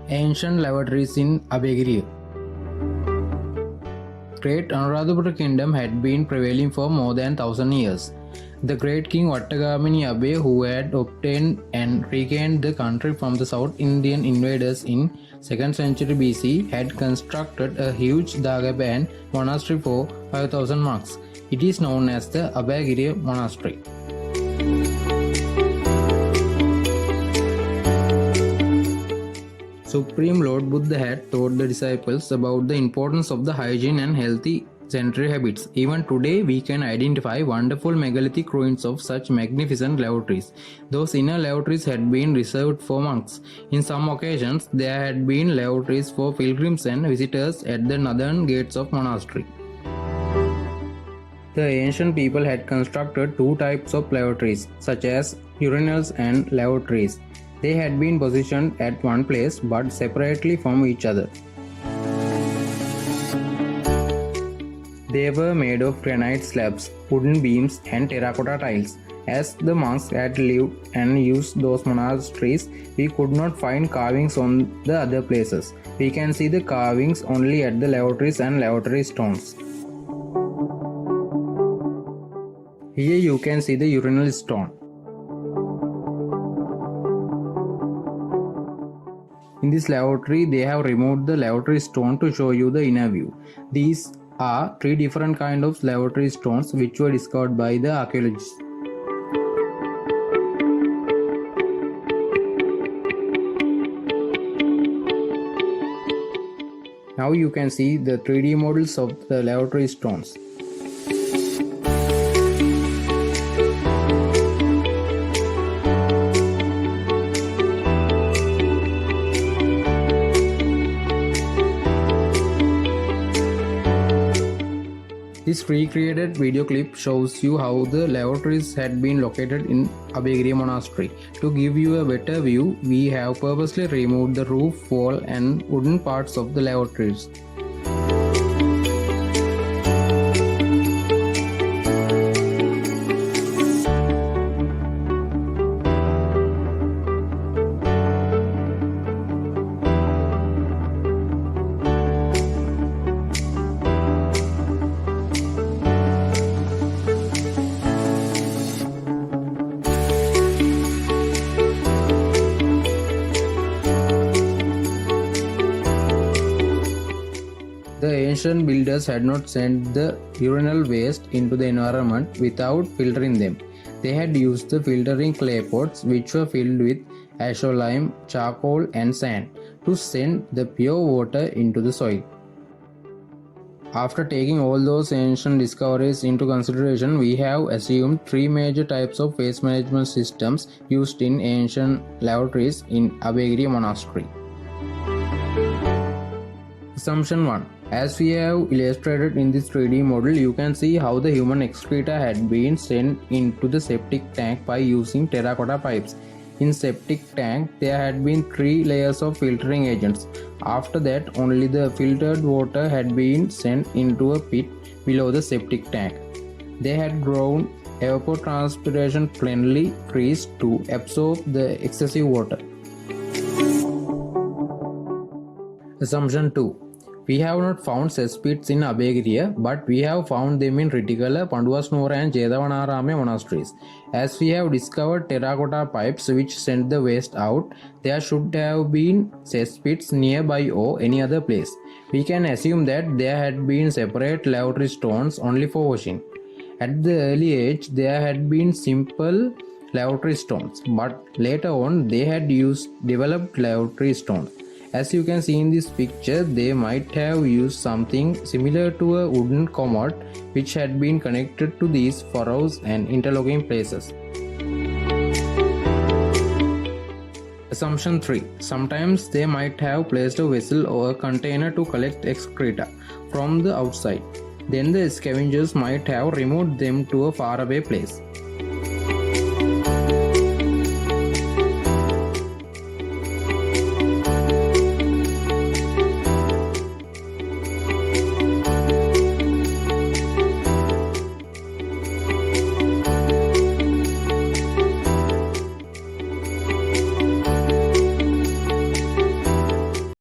Ancient lavatories in Abhayagiriya. Great Anuradhapura kingdom had been prevailing for more than 1000 years. The great king Vattagamini Abhay, who had obtained and regained the country from the South Indian invaders in 2nd century BC, had constructed a huge Dagaban monastery for 5000 monks. It is known as the Abhayagiriya monastery. Supreme Lord Buddha had taught the disciples about the importance of the hygiene and healthy sanitary habits. Even today, we can identify wonderful megalithic ruins of such magnificent lavatories. Those inner lavatories had been reserved for monks. In some occasions, there had been lavatories for pilgrims and visitors at the northern gates of monastery. The ancient people had constructed two types of lavatories, such as urinals and lavatories. They had been positioned at one place but separately from each other. They were made of granite slabs, wooden beams, and terracotta tiles. As the monks had lived and used those monasteries, we could not find carvings on the other places. We can see the carvings only at the lavatories and lavatory stones. Here you can see the urinal stone. In this lavatory, they have removed the lavatory stone to show you the inner view. These are three different kinds of lavatory stones which were discovered by the archaeologists. Now you can see the 3D models of the lavatory stones. This recreated video clip shows you how the lavatories had been located in Abhayagiriya monastery. To give you a better view, we have purposely removed the roof, wall and wooden parts of the lavatories. The ancient builders had not sent the urinal waste into the environment without filtering them. They had used the filtering clay pots which were filled with azure lime, charcoal and sand to send the pure water into the soil. After taking all those ancient discoveries into consideration, we have assumed three major types of waste management systems used in ancient lavatories in Abhayagiriya monastery. Assumption 1. As we have illustrated in this 3D model, you can see how the human excreta had been sent into the septic tank by using terracotta pipes. In septic tank, there had been 3 layers of filtering agents. After that, only the filtered water had been sent into a pit below the septic tank. They had grown evapotranspiration friendly grease to absorb the excessive water. Assumption 2. We have not found cesspits in Abhayagiriya, but we have found them in Ritikala, Panduvasnora and Jedavanarame monasteries. As we have discovered terracotta pipes which send the waste out, there should have been cesspits nearby or any other place. We can assume that there had been separate lavatory stones only for washing. At the early age, there had been simple lavatory stones, but later on they had developed lavatory stones. As you can see in this picture, they might have used something similar to a wooden commode which had been connected to these furrows and interlocking places. Assumption 3. Sometimes they might have placed a vessel or a container to collect excreta from the outside. Then the scavengers might have removed them to a faraway place.